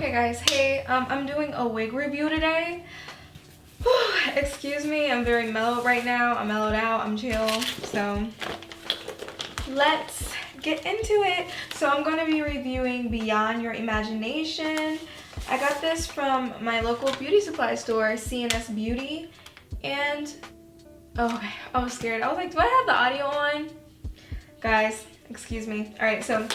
Okay guys, hey, I'm doing a wig review today. Excuse me, I'm very mellow right now. I'm mellowed out, I'm chill. So let's get into it. So I'm going to be reviewing Beyond Your Imagination. I got this from my local beauty supply store, C&S Beauty. And, oh, okay, I was scared. I was like, do I have the audio on? Guys, excuse me. All right, so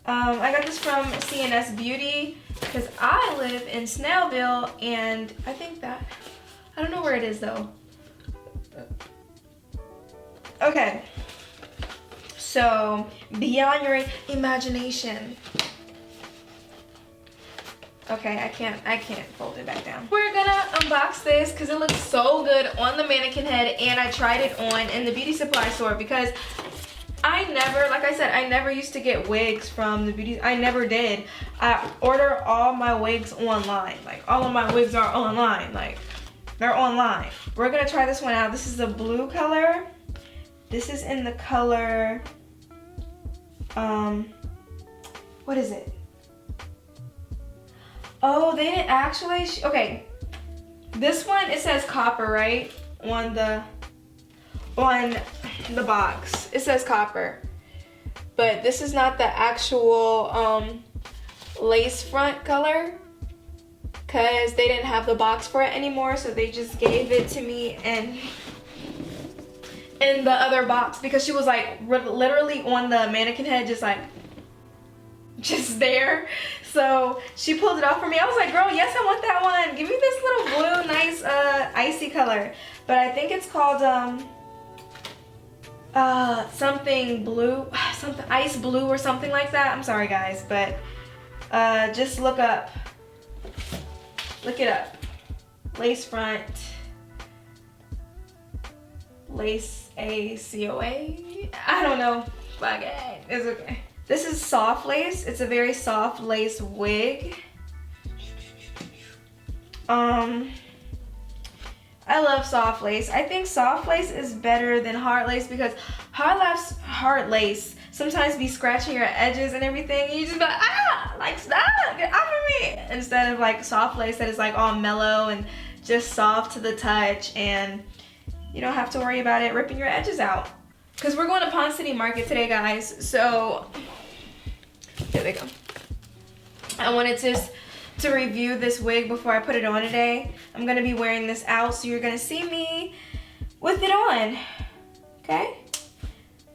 I got this from C&S Beauty because I live in Snellville, and I think that, I don't know where it is though. Okay, so Beyond Your Imagination. Okay, I can't fold it back down. We're gonna unbox this because it looks so good on the mannequin head, and I tried it on in the beauty supply store because I never, like I said, I never used to get wigs from the beauty, I never did. I order all my wigs online. Like, all of my wigs are online. Like, they're online. We're gonna try this one out. This is the blue color. This is in the color, what is it? Oh, they didn't actually, okay. This one, it says copper, right? On the box, it says copper, but this is not the actual lace front color because they didn't have the box for it anymore, so they just gave it to me in the other box because she was like literally on the mannequin head, just there. So she pulled it off for me. I was like, girl, yes, I want that one. Give me this little blue, nice icy color. But I think it's called something blue, something ice blue or something like that. I'm sorry guys, but just look it up. Lace front, Lace A COA. I don't know. Fuck it. It's okay. This is soft lace. It's a very soft lace wig. I love soft lace. I think soft lace is better than hard lace because hard lace sometimes be scratching your edges and everything, and you just go, like, stop, get off of me. Instead of like soft lace that is like all mellow and just soft to the touch, and you don't have to worry about it ripping your edges out. Because we're going to Ponce City Market today, guys. So here we go. I wanted to review this wig before I put it on today. I'm gonna be wearing this out, so you're gonna see me with it on, okay?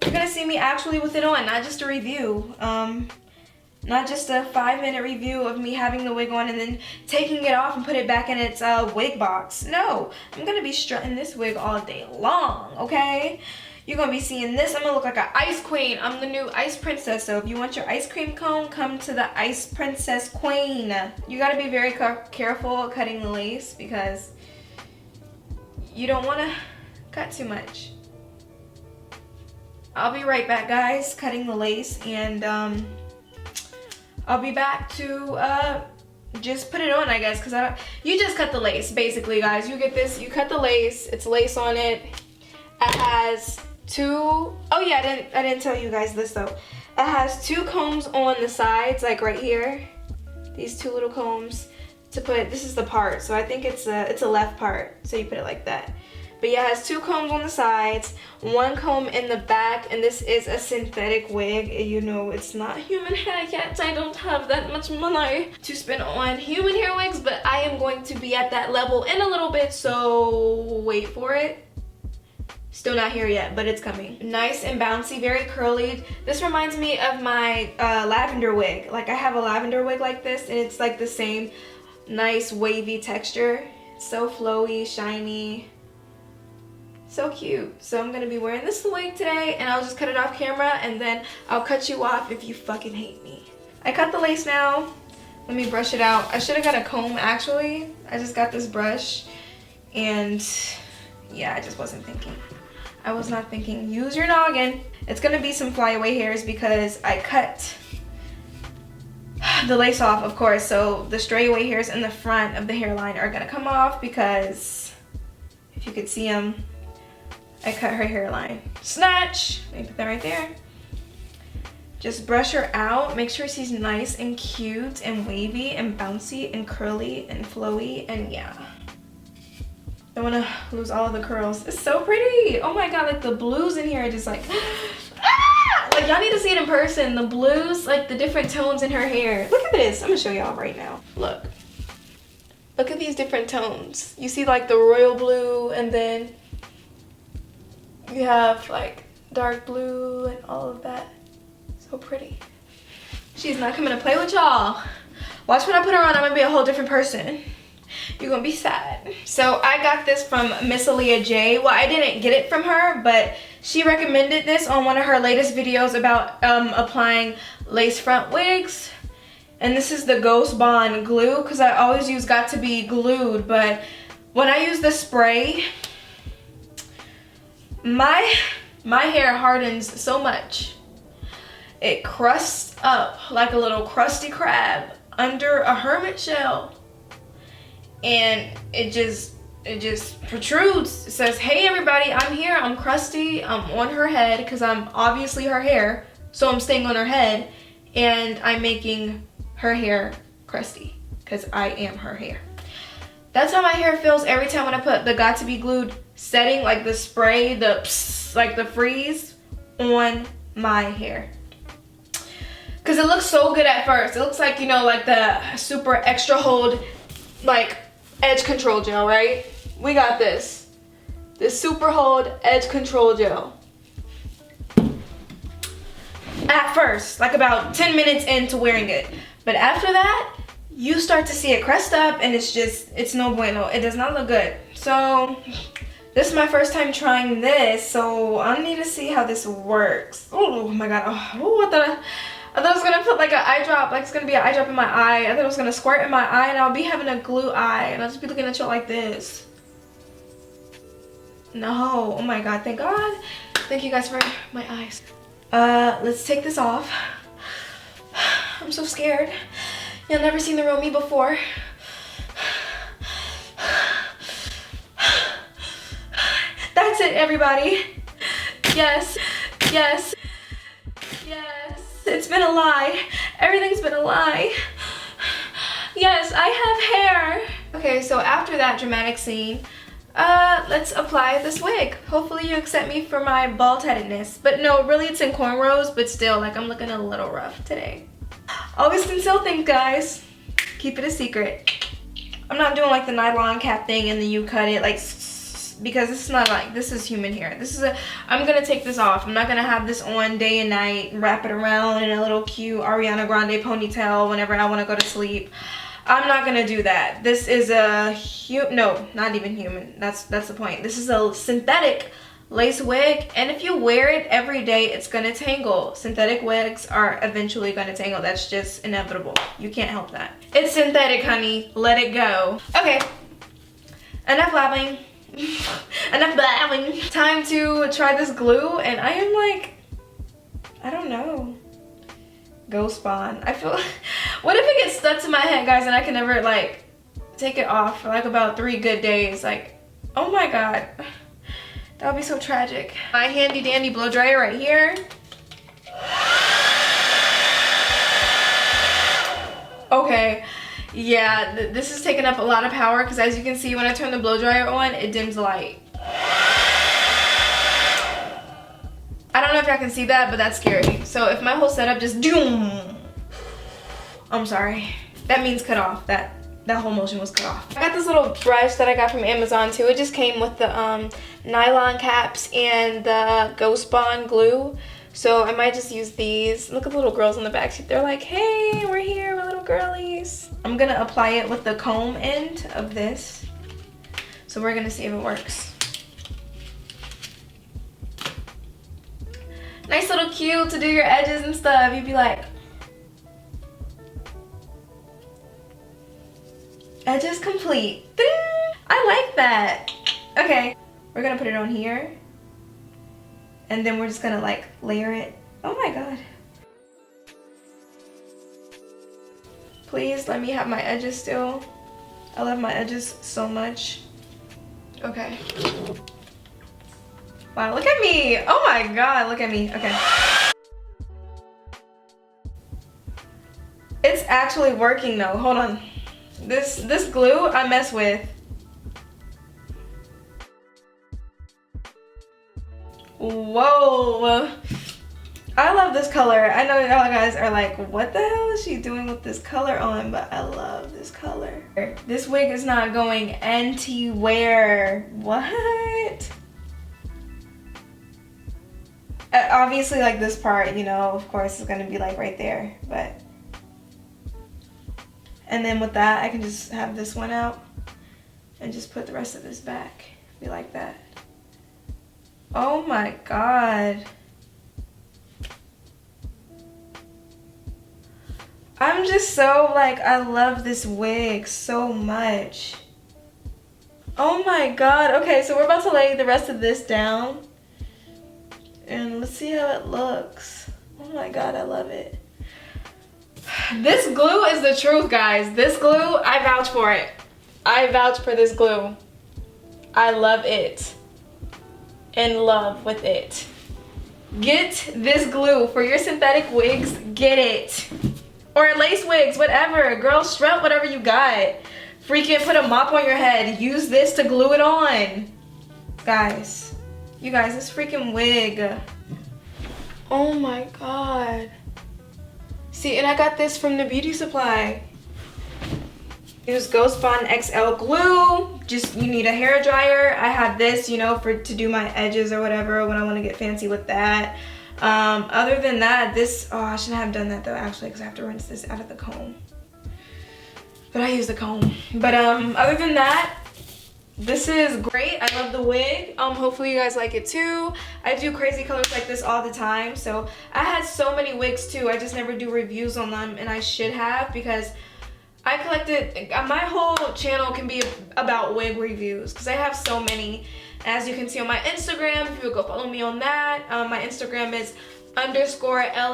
You're gonna see me actually with it on, not just a review. Not just a 5-minute review of me having the wig on and then taking it off and put it back in its wig box. No, I'm gonna be strutting this wig all day long, okay? You're gonna be seeing this. I'm gonna look like an ice queen. I'm the new ice princess. So if you want your ice cream cone, come to the ice princess queen. You gotta be very careful cutting the lace because you don't wanna cut too much. I'll be right back, guys, cutting the lace, and I'll be back to just put it on, I guess, because you just cut the lace, basically, guys. You get this, you cut the lace, it's lace on it. It has oh yeah, I didn't tell you guys this though. It has 2 combs on the sides, like right here. These 2 little combs to put, this is the part, so I think it's a left part, so you put it like that. But yeah, it has 2 combs on the sides, 1 comb in the back, and this is a synthetic wig. You know, it's not human hair yet. I don't have that much money to spend on human hair wigs, but I am going to be at that level in a little bit, so wait for it. Still not here yet, but it's coming. Nice and bouncy, very curly. This reminds me of my lavender wig. Like, I have a lavender wig like this, and it's like the same nice wavy texture. It's so flowy, shiny, so cute. So I'm gonna be wearing this wig today, and I'll just cut it off camera, and then I'll cut you off if you fucking hate me. I cut the lace now. Let me brush it out. I should have got a comb, actually. I just got this brush, and yeah, I just wasn't thinking. I was not thinking. Use your noggin. It's gonna be some flyaway hairs because I cut the lace off, of course, so the strayaway hairs in the front of the hairline are gonna come off because if you could see them, I cut her hairline. Snatch! Let me put that right there. Just brush her out. Make sure she's nice and cute and wavy and bouncy and curly and flowy, and yeah. Don't want to lose all of the curls. It's so pretty. Oh my god, like the blues in here are just like, ah! Like y'all need to see it in person. The blues, like the different tones in her hair. Look at this. I'm gonna show y'all right now. Look. Look at these different tones. You see like the royal blue, and then you have like dark blue and all of that. So pretty. She's not coming to play with y'all. Watch when I put her on, I'm gonna be a whole different person. You're gonna be sad. So I got this from Miss Aaliyah J. Well, I didn't get it from her, but she recommended this on one of her latest videos about applying lace front wigs. And this is the Ghost Bond glue, because I always use Got to Be Glued, but when I use the spray, my hair hardens so much. It crusts up like a little crusty crab under a hermit shell. And it just protrudes. It says, hey everybody, I'm here, I'm crusty, I'm on her head, because I'm obviously her hair, so I'm staying on her head, and I'm making her hair crusty, because I am her hair. That's how my hair feels every time when I put the Got to Be Glued setting, like the spray, the psst, like the freeze on my hair. Because it looks so good at first. It looks like, you know, like the super extra hold, like edge control gel, right? We got this. This super hold edge control gel. At first, like about 10 minutes into wearing it. But after that, you start to see it crest up, and it's no bueno. It does not look good. So this is my first time trying this, so I need to see how this works. Oh my god. Oh, I thought I was gonna put like an eye drop, like it's gonna be an eye drop in my eye. I thought it was gonna squirt in my eye, and I'll be having a glue eye, and I'll just be looking at you like this. No, oh my god, thank God. Thank you guys for my eyes. Let's take this off. I'm so scared. Y'all never seen the real me before. That's it, everybody. Yes, yes, yes. It's been a lie. Everything's been a lie. Yes, I have hair. Okay, so after that dramatic scene, let's apply this wig. Hopefully you accept me for my bald-headedness. But no, really it's in cornrows, but still, like I'm looking a little rough today. Always conceal things, guys. Keep it a secret. I'm not doing like the nylon cap thing and then you cut it like, because this is not like, this is human hair. This is I'm gonna take this off. I'm not gonna have this on day and night, wrap it around in a little cute Ariana Grande ponytail whenever I wanna go to sleep. I'm not gonna do that. This is a no, not even human. That's the point. This is a synthetic lace wig, and if you wear it every day, it's gonna tangle. Synthetic wigs are eventually gonna tangle. That's just inevitable. You can't help that. It's synthetic, honey. Let it go. Okay, enough blabbing. Enough blabbing. Time to try this glue, and I am like, I don't know. Ghost Bond. I feel, what if it gets stuck to my head, guys, and I can never like take it off for like about 3 good days? Like, oh my god. That would be so tragic. My handy dandy blow dryer right here. Okay, yeah, this is taking up a lot of power, because as you can see, when I turn the blow dryer on, it dims the light. I don't know if y'all can see that, but that's scary. So if my whole setup just doom, I'm sorry. That means cut off. That whole motion was cut off. I got this little brush that I got from Amazon too. It just came with the nylon caps and the Ghost Bond glue. So I might just use these. Look at the little girls in the back. They're like, hey, we're here, we're little girlies. I'm gonna apply it with the comb end of this. So we're gonna see if it works. Nice little cute to do your edges and stuff. You'd be like, edges complete. Ding! I like that. Okay, we're gonna put it on here. And then we're just gonna like layer it. Oh my god. Please let me have my edges still. I love my edges so much. Okay. Wow, look at me. Oh my god, look at me. Okay. actually working though. Hold on. This glue I mess with. Whoa. I love this color. I know y'all guys are like, what the hell is she doing with this color on? But I love this color. This wig is not going anywhere. What? Obviously, like this part, you know, of course, is gonna be like right there. But, and then with that, I can just have this one out and just put the rest of this back. Be like that. Oh my God. I'm just so like, I love this wig so much. Oh my God. Okay, so we're about to lay the rest of this down. And let's see how it looks. Oh my God, I love it. This glue is the truth, guys. This glue, I vouch for it. I vouch for this glue. I love it. In love with it. Get this glue for your synthetic wigs. Get it. Or lace wigs, whatever. Girl, strut whatever you got. Freaking put a mop on your head. Use this to glue it on. Guys. You guys, this freaking wig. Oh my God. See, and I got this from the beauty supply. Use Ghost Bond XL glue. Just, you need a hair dryer. I have this, you know, to do my edges or whatever when I want to get fancy with that. Other than that, this, oh, I shouldn't have done that though, actually, because I have to rinse this out of the comb. But I use the comb. But other than that, this is great. I love the wig. Hopefully you guys like it too. I do crazy colors like this all the time. So I had so many wigs too. I just never do reviews on them, and I should have, because I collected, my whole channel can be about wig reviews because I have so many. As you can see on my Instagram, if you would go follow me on that, my Instagram is _LAVVV_.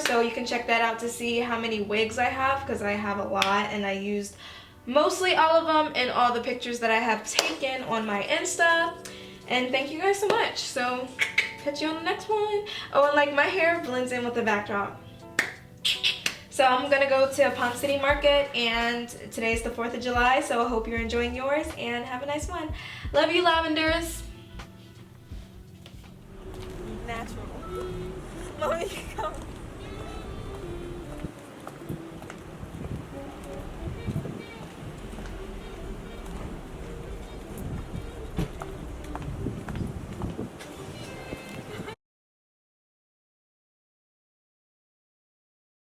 So you can check that out to see how many wigs I have, because I have a lot and I used mostly all of them in all the pictures that I have taken on my Insta. And thank you guys so much. So catch you on the next one. Oh, and like my hair blends in with the backdrop. So I'm gonna go to Ponce City Market, and today's the 4th of July, so I hope you're enjoying yours and have a nice one. Love you, Lavenders. Natural. Mommy, come.